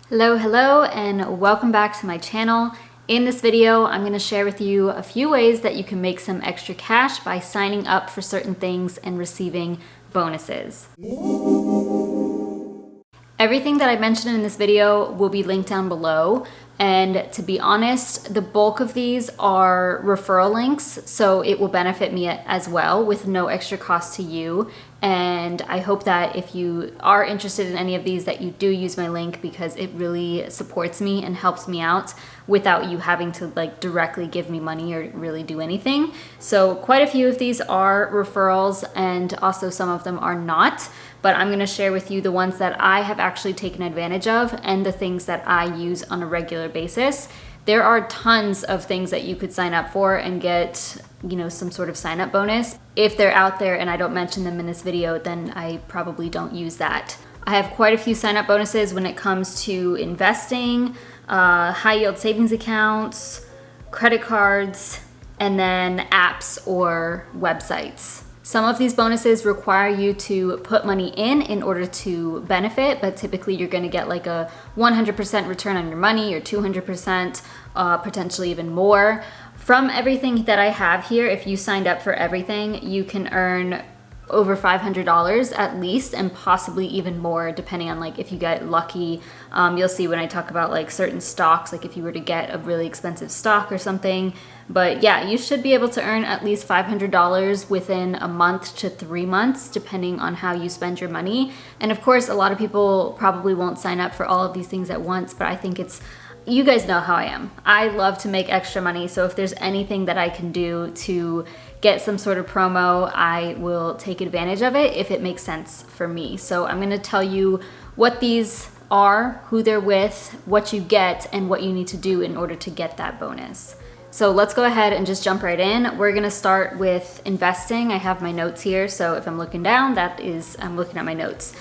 Hello, and welcome back to my channel. In this video, I'm going to share with you a few ways that you can make some extra cash by signing up for certain things and receiving bonuses. Everything that I mentioned in this video will be linked down below. And to be honest, the bulk of these are referral links, so it will benefit me as well with no extra cost to you. And I hope that if you are interested in any of these, that you do use my link, because it really supports me and helps me out without you having to directly give me money or really do anything. So quite a few of these are referrals, and also some of them are not. But I'm going to share with you the ones that I have actually taken advantage of and the things that I use on a regular basis. There are tons of things that you could sign up for and get, some sort of sign up bonus. If they're out there and I don't mention them in this video, then I probably don't use that. I have quite a few sign up bonuses when it comes to investing, high yield savings accounts, credit cards, and then apps or websites. Some of these bonuses require you to put money in order to benefit, but typically you're going to get like a 100% return on your money or 200%, potentially even more. From everything that I have here, if you signed up for everything, you can earn over $500 at least, and possibly even more depending on if you get lucky. You'll see when I talk about certain stocks, if you were to get a really expensive stock or something. But yeah, you should be able to earn at least $500 within a month to 3 months, depending on how you spend your money. And of course, a lot of people probably won't sign up for all of these things at once, but I think you guys know how I am. I love to make extra money, so if there's anything that I can do to get some sort of promo, I will take advantage of it if it makes sense for me. So I'm going to tell you what these are, who they're with, what you get, and what you need to do in order to get that bonus. So let's go ahead and just jump right in. We're going to start with investing. I have my notes here, so if I'm looking down, I'm looking at my notes.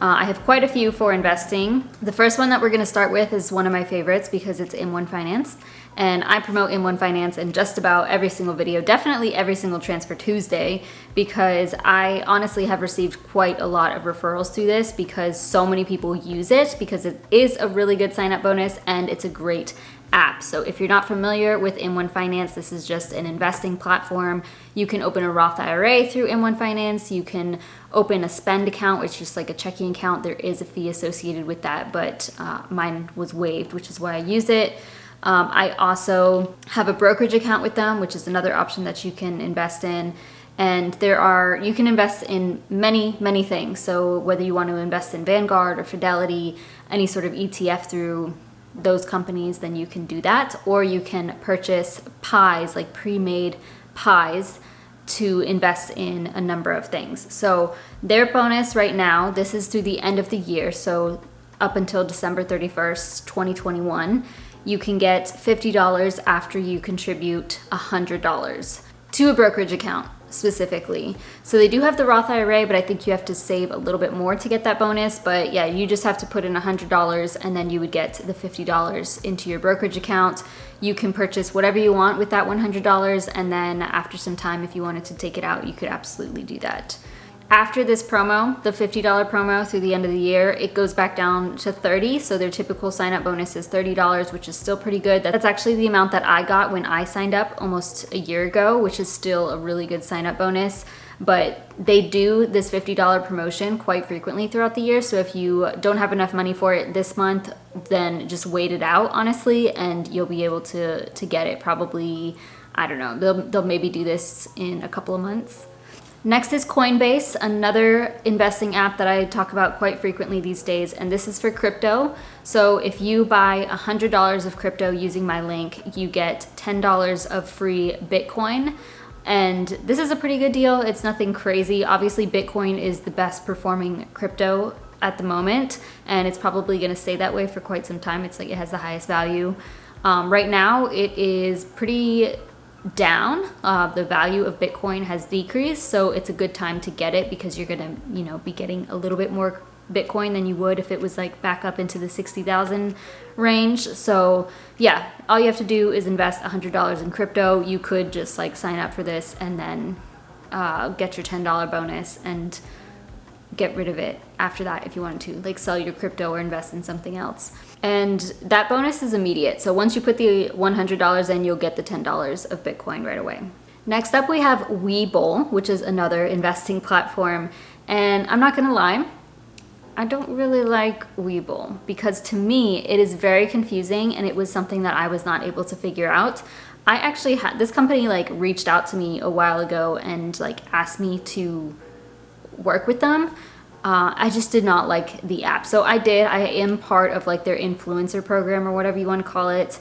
I have quite a few for investing. The first one that we're going to start with is one of my favorites because it's M1 Finance. And I promote M1 Finance in just about every single video, definitely every single Transfer Tuesday, because I honestly have received quite a lot of referrals through this because so many people use it, because it is a really good sign-up bonus and it's a great app. So if you're not familiar with M1 Finance, this is just an investing platform. You can open a Roth IRA through M1 Finance. You can open a spend account, which is just like a checking account. There is a fee associated with that, but mine was waived, which is why I use it. I also have a brokerage account with them, which is another option that you can invest in. And you can invest in many things. So whether you want to invest in Vanguard or Fidelity, any sort of ETF through those companies, then you can do that. Or you can purchase pies, like pre-made pies, to invest in a number of things. So their bonus right now, this is through the end of the year, so up until December 31st, 2021, you can get $50 after you contribute $100 to a brokerage account specifically. So they do have the Roth IRA, but I think you have to save a little bit more to get that bonus. But yeah, you just have to put in $100 and then you would get the $50 into your brokerage account. You can purchase whatever you want with that $100, and then after some time, if you wanted to take it out, you could absolutely do that. After this promo, the $50 promo through the end of the year, it goes back down to $30. So their typical sign-up bonus is $30, which is still pretty good. That's actually the amount that I got when I signed up almost a year ago, which is still a really good sign-up bonus. But they do this $50 promotion quite frequently throughout the year. So if you don't have enough money for it this month, then just wait it out, honestly, and you'll be able to get it probably, I don't know, they'll maybe do this in a couple of months. Next is Coinbase, another investing app that I talk about quite frequently these days, and this is for crypto. So if you buy $100 of crypto using my link, you get $10 of free Bitcoin. And this is a pretty good deal. It's nothing crazy. Obviously, Bitcoin is the best performing crypto at the moment, and it's probably going to stay that way for quite some time. It's it has the highest value. Right now, it is pretty down. The value of Bitcoin has decreased, so it's a good time to get it because you're gonna, be getting a little bit more Bitcoin than you would if it was back up into the 60,000 range. So yeah, all you have to do is invest $100 in crypto. You could just sign up for this and then get your $10 bonus, and get rid of it after that if you wanted to, like sell your crypto or invest in something else. And that bonus is immediate. So once you put the $100 in, you'll get the $10 of Bitcoin right away. Next up, we have Webull, which is another investing platform. And I'm not gonna lie, I don't really like Webull because to me, it is very confusing and it was something that I was not able to figure out. I actually had, this company like reached out to me a while ago and like asked me to work with them. I just did not like the app. So I am part of like their influencer program or whatever you want to call it.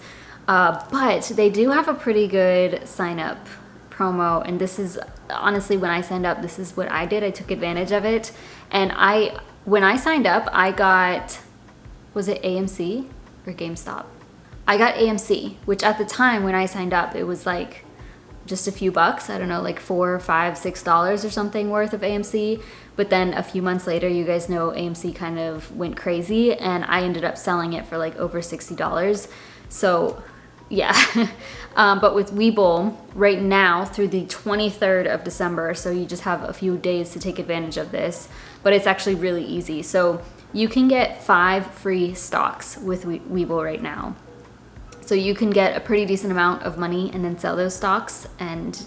But they do have a pretty good sign up promo. And this is honestly, when I signed up, this is what I did. I took advantage of it. And when I signed up, I got, was it AMC or GameStop? I got AMC, which at the time when I signed up, it was like just a few bucks. I don't know, like $4, $5, $6 or something worth of AMC. But then a few months later, you guys know AMC kind of went crazy and I ended up selling it for like over $60. So yeah. But with Webull right now through the 23rd of December, so you just have a few days to take advantage of this, but it's actually really easy. So you can get 5 free stocks with Webull right now. So you can get a pretty decent amount of money and then sell those stocks and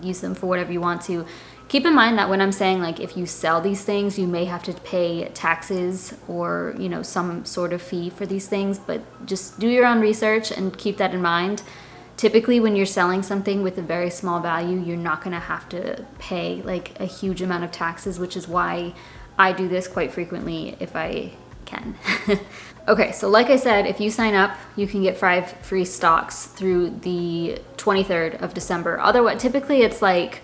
use them for whatever you want to. Keep in mind that when I'm saying like if you sell these things, you may have to pay taxes or, you know, some sort of fee for these things, but just do your own research and keep that in mind. Typically when you're selling something with a very small value, you're not going to have to pay like a huge amount of taxes, which is why I do this quite frequently if I can. Okay, so like I said, if you sign up, you can get 5 free stocks through the 23rd of December. Otherwise, typically it's like,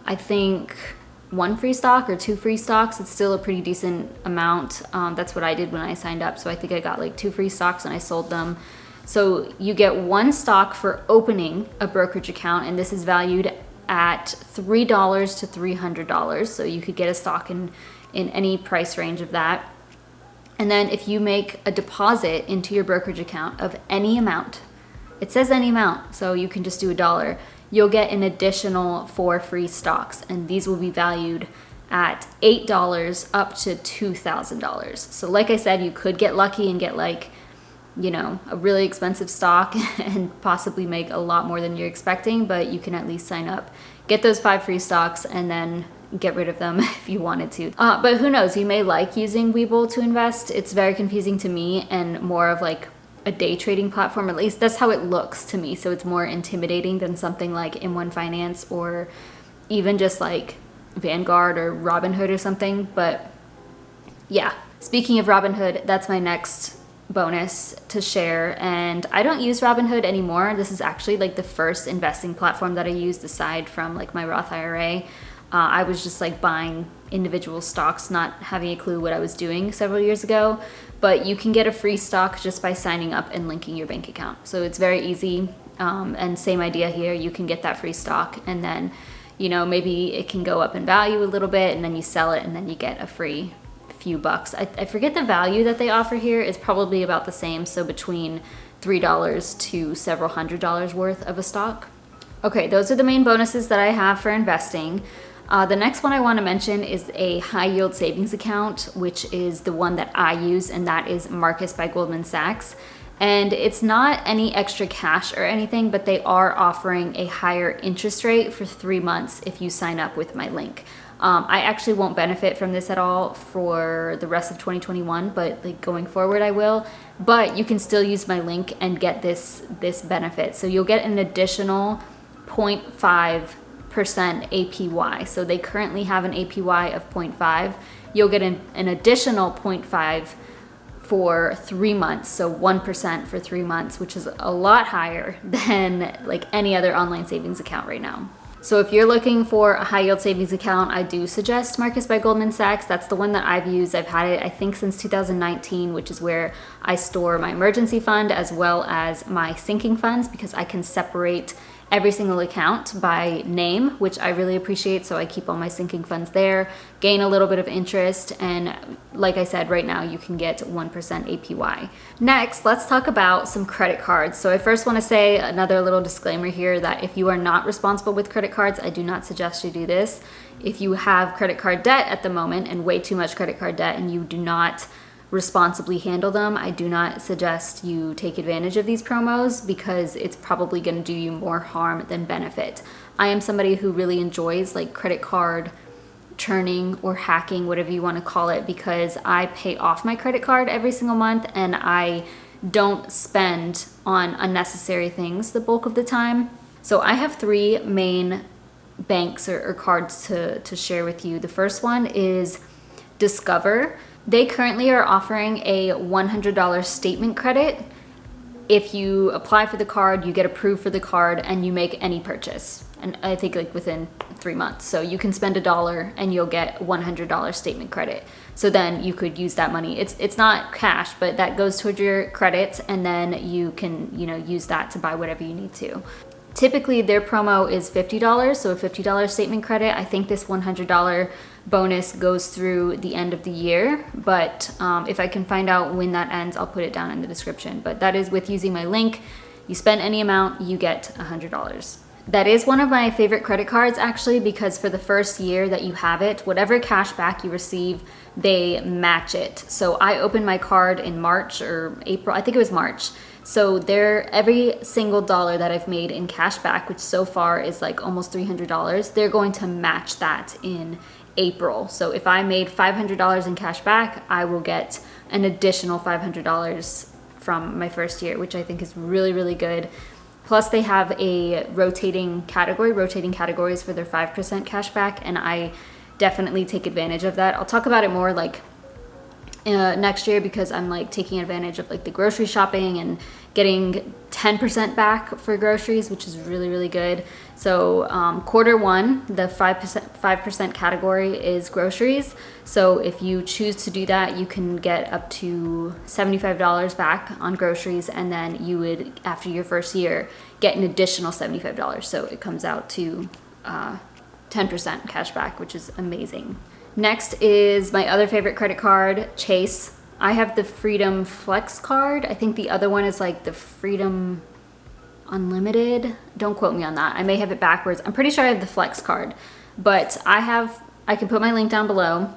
I think 1 free stock or 2 free stocks. It's still a pretty decent amount. That's what I did when I signed up. So I think I got like 2 free stocks and I sold them. So you get 1 stock for opening a brokerage account, and this is valued at $3 to $300. So you could get a stock in any price range of that. And then if you make a deposit into your brokerage account of any amount, it says any amount, so you can just do $1, you'll get an additional 4 free stocks. And these will be valued at $8 up to $2,000. So like I said, you could get lucky and get like, you know, a really expensive stock and possibly make a lot more than you're expecting, but you can at least sign up, get those 5 free stocks, and then get rid of them if you wanted to. But who knows, you may like using Webull to invest. It's very confusing to me and more of like a day trading platform, at least that's how it looks to me. So it's more intimidating than something like M1 Finance or even just like Vanguard or Robinhood or something. But yeah, speaking of Robinhood, that's my next bonus to share. And I don't use Robinhood anymore. This is actually like the first investing platform that I used aside from like my Roth IRA. I was just like buying individual stocks, not having a clue what I was doing several years ago. But you can get a free stock just by signing up and linking your bank account. So it's very easy. And same idea here, you can get that free stock and then, you know, maybe it can go up in value a little bit and then you sell it and then you get a free few bucks. I forget the value that they offer here. It's probably about the same. So between $3 to several $100s worth of a stock. Okay, those are the main bonuses that I have for investing. The next one I want to mention is a high yield savings account, which is the one that I use, and that is Marcus by Goldman Sachs. And it's not any extra cash or anything, but they are offering a higher interest rate for 3 months if you sign up with my link. I actually won't benefit from this at all for the rest of 2021, but like going forward I will. But you can still use my link and get this benefit. So you'll get an additional 0.5% APY. So they currently have an APY of 0.5. You'll get an additional 0.5 for 3 months. So 1% for 3 months, which is a lot higher than like any other online savings account right now. So if you're looking for a high yield savings account, I do suggest Marcus by Goldman Sachs. That's the one that I've used. I've had it, I think, since 2019, which is where I store my emergency fund as well as my sinking funds, because I can separate every single account by name, which I really appreciate. So I keep all my sinking funds there, gain a little bit of interest, and like I said, right now you can get 1% APY. Next, let's talk about some credit cards. So I first want to say another little disclaimer here that if you are not responsible with credit cards, I do not suggest you do this. If you have credit card debt at the moment and way too much credit card debt and you do not responsibly handle them, I do not suggest you take advantage of these promos because it's probably going to do you more harm than benefit. I am somebody who really enjoys like credit card churning or hacking, whatever you want to call it, because I pay off my credit card every single month and I don't spend on unnecessary things the bulk of the time. So I have three main banks or cards to share with you. The first one is Discover. They currently are offering a $100 statement credit. If you apply for the card, you get approved for the card, and you make any purchase. And I think like within 3 months. So you can spend $1 and you'll get $100 statement credit. So then you could use that money. It's not cash, but that goes towards your credits, and then you can, use that to buy whatever you need to. Typically their promo is $50, so a $50 statement credit. I think this $100 bonus goes through the end of the year, but if I can find out when that ends, I'll put it down in the description. But that is with using my link. You spend any amount, you get $100. That is one of my favorite credit cards actually, because for the first year that you have it, whatever cash back you receive, they match it. So I opened my card in March or April, I think it was March. So every single dollar that I've made in cash back, which so far is like almost $300, they're going to match that in April. So if I made $500 in cash back, I will get an additional $500 from my first year, which I think is really, really good. Plus they have a rotating categories for their 5% cash back, and I definitely take advantage of that. I'll talk about it more like next year, because I'm like taking advantage of like the grocery shopping and getting 10% back for groceries, which is really, really good. So quarter one, the 5% category is groceries. So if you choose to do that, you can get up to $75 back on groceries, and then you would, after your first year, get an additional $75. So it comes out to 10% cash back, which is amazing. Next is my other favorite credit card, Chase. I have the Freedom Flex card. I think the other one is like the Freedom Unlimited. Don't quote me on that. I may have it backwards. I'm pretty sure I have the Flex card, but I can put my link down below,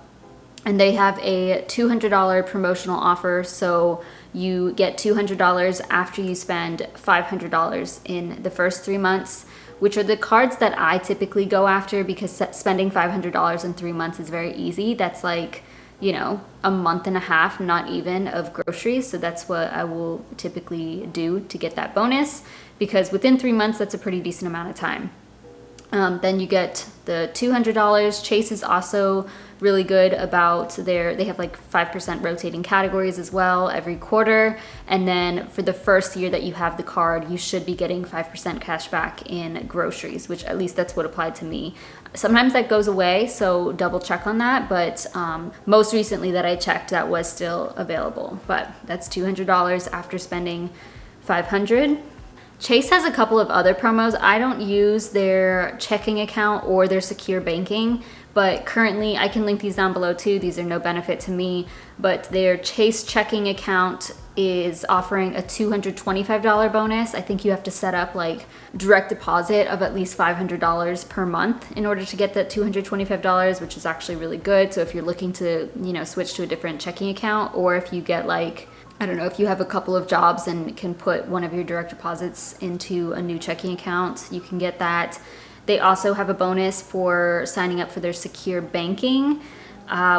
and they have a $200 promotional offer. So you get $200 after you spend $500 in the first 3 months, which are the cards that I typically go after, because spending $500 in 3 months is very easy. That's like, a month and a half, not even, of groceries. So that's what I will typically do to get that bonus, because within 3 months, that's a pretty decent amount of time. Then you get the $200. Chase is also really good about they have like 5% rotating categories as well every quarter. And then for the first year that you have the card, you should be getting 5% cash back in groceries, which at least that's what applied to me. Sometimes that goes away, so double check on that. But most recently that I checked, that was still available. But that's $200 after spending $500. Chase has a couple of other promos. I don't use their checking account or their secure banking, but currently I can link these down below too. These are no benefit to me, but their Chase checking account is offering a $225 bonus. I think you have to set up like direct deposit of at least $500 per month in order to get that $225, which is actually really good. So if you're looking to, switch to a different checking account, or if you get like, I don't know, if you have a couple of jobs and can put one of your direct deposits into a new checking account, you can get that. They also have a bonus for signing up for their secure banking,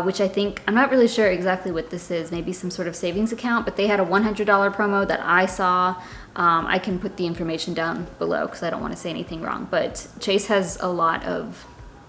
which I think, I'm not really sure exactly what this is, maybe some sort of savings account, but they had a $100 promo that I saw. I can put the information down below because I don't want to say anything wrong, but Chase has a lot of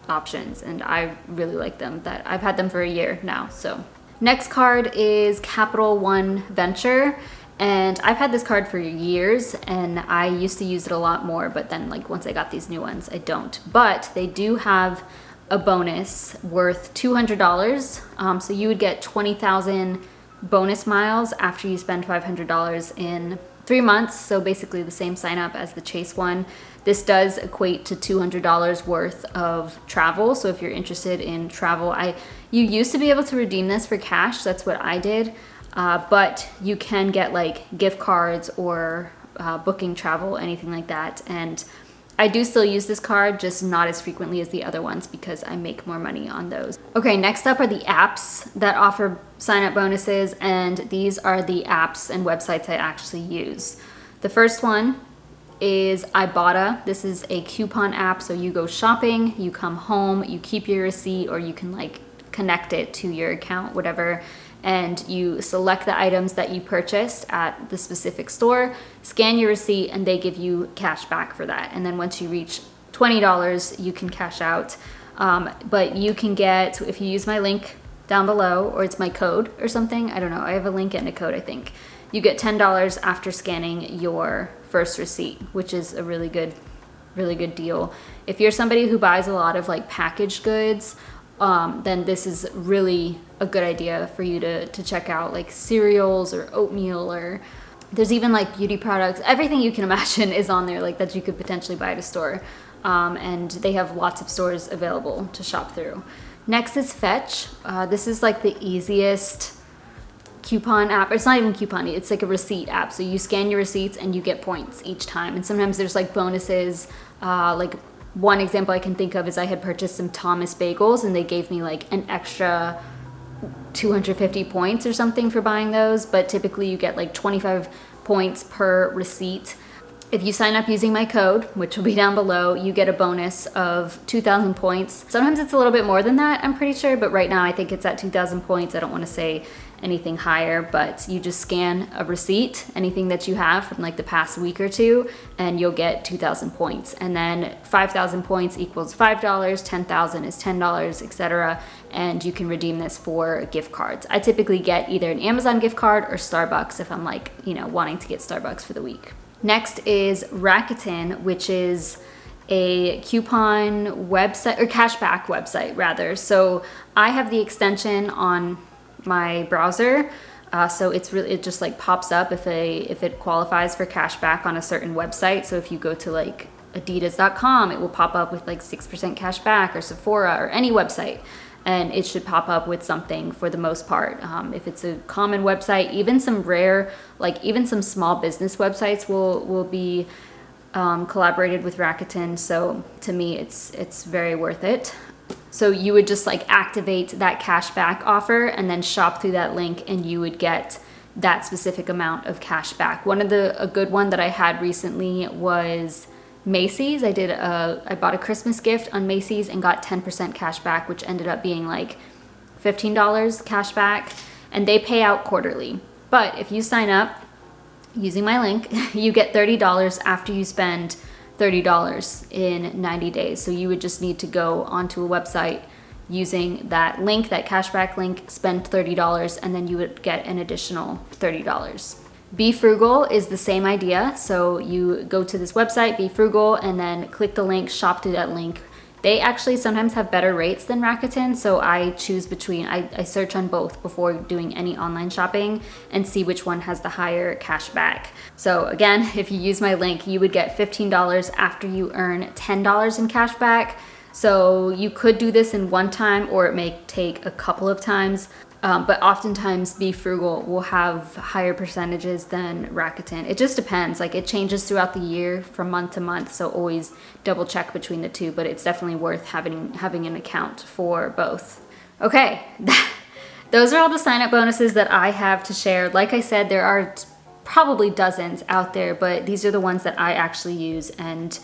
options and I really like them. That I've had them for a year now, so. Next card is Capital One Venture, and I've had this card for years and I used to use it a lot more, but then like once I got these new ones, I don't. But they do have a bonus worth $200, so you would get 20,000 bonus miles after you spend $500 in 3 months, so basically the same sign up as the Chase one. This does equate to $200 worth of travel. So if you're interested in travel, you used to be able to redeem this for cash. That's what I did. But you can get like gift cards or booking travel, anything like that. And I do still use this card, just not as frequently as the other ones because I make more money on those. Okay, next up are the apps that offer sign-up bonuses, and these are the apps and websites I actually use. The first one is Ibotta. This is a coupon app, so you go shopping, you come home, you keep your receipt, or you can like connect it to your account, whatever, and you select the items that you purchased at the specific store, scan your receipt, and they give you cash back for that. And then once you reach $20, you can cash out. But you can get, if you use my link down below, or it's my code or something, I don't know, I have a link and a code, I think. You get $10 after scanning your first receipt, which is a really good deal. If you're somebody who buys a lot of like packaged goods, then this is really a good idea for you to check out, like cereals or oatmeal, or there's even like beauty products. Everything you can imagine is on there, like that you could potentially buy at a store. And they have lots of stores available to shop through. Next is Fetch. This is like the easiest coupon app. It's not even coupon, it's like a receipt app. So you scan your receipts and you get points each time. And sometimes there's like bonuses, like one example I can think of is I had purchased some Thomas bagels and they gave me like an extra 250 points or something for buying those, but typically you get like 25 points per receipt. If you sign up using my code, which will be down below, you get a bonus of 2,000 points. Sometimes it's a little bit more than that, I'm pretty sure, but right now I think it's at 2,000 points. I don't want to say anything higher, but you just scan a receipt, anything that you have from like the past week or two, and you'll get 2,000 points. And then 5,000 points equals $5, 10,000 is $10, etc. And you can redeem this for gift cards. I typically get either an Amazon gift card or Starbucks if I'm like, wanting to get Starbucks for the week. Next is Rakuten, which is a coupon website, or cashback website rather. So I have the extension on my browser, so it just like pops up if it qualifies for cashback on a certain website. So if you go to like adidas.com, it will pop up with like 6% cashback, or Sephora, or any website, and it should pop up with something for the most part. If it's a common website, even some rare, like even some small business websites will be collaborated with Rakuten. So to me, it's very worth it. So you would just like activate that cashback offer and then shop through that link, and you would get that specific amount of cash back. A good one that I had recently was Macy's. I bought a Christmas gift on Macy's and got 10% cash back, which ended up being like $15 cash back, and they pay out quarterly. But if you sign up using my link, you get $30 after you spend $30 in 90 days. So you would just need to go onto a website using that link, that cashback link, spend $30, and then you would get an additional $30. Be Frugal is the same idea. So you go to this website, Be Frugal, and then click the link, shop through that link. They actually sometimes have better rates than Rakuten, so I choose between, I search on both before doing any online shopping and see which one has the higher cash back. So again, if you use my link, you would get $15 after you earn $10 in cash back. So you could do this in one time, or it may take a couple of times. But oftentimes Be Frugal will have higher percentages than Rakuten. It just depends. Like, it changes throughout the year from month to month, so always double check between the two, but it's definitely worth having an account for both. Okay, those are all the sign-up bonuses that I have to share. Like I said, there are probably dozens out there, but these are the ones that I actually use and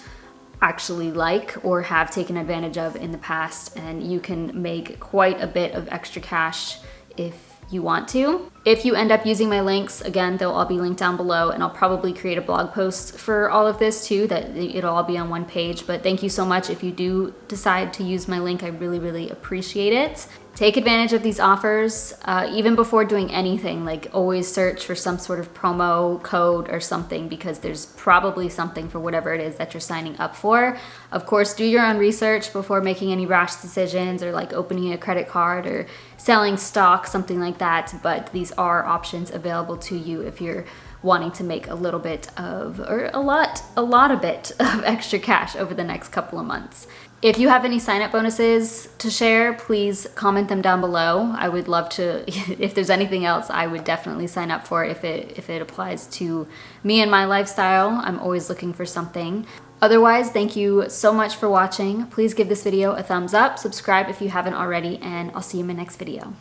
actually like or have taken advantage of in the past, and you can make quite a bit of extra cash if you want to. If you end up using my links, again, they'll all be linked down below, and I'll probably create a blog post for all of this too, that it'll all be on one page. But thank you so much if you do decide to use my link. I really, really appreciate it. Take advantage of these offers, even before doing anything. Like, always search for some sort of promo code or something, because there's probably something for whatever it is that you're signing up for. Of course, do your own research before making any rash decisions, or like opening a credit card or selling stock, something like that. But these are options available to you if you're wanting to make a little bit of, or a lot of extra cash over the next couple of months. If you have any sign-up bonuses to share, please comment them down below. I would love to, if there's anything else, I would definitely sign up for it if it applies to me and my lifestyle. I'm always looking for something. Otherwise, thank you so much for watching. Please give this video a thumbs up, subscribe if you haven't already, and I'll see you in my next video.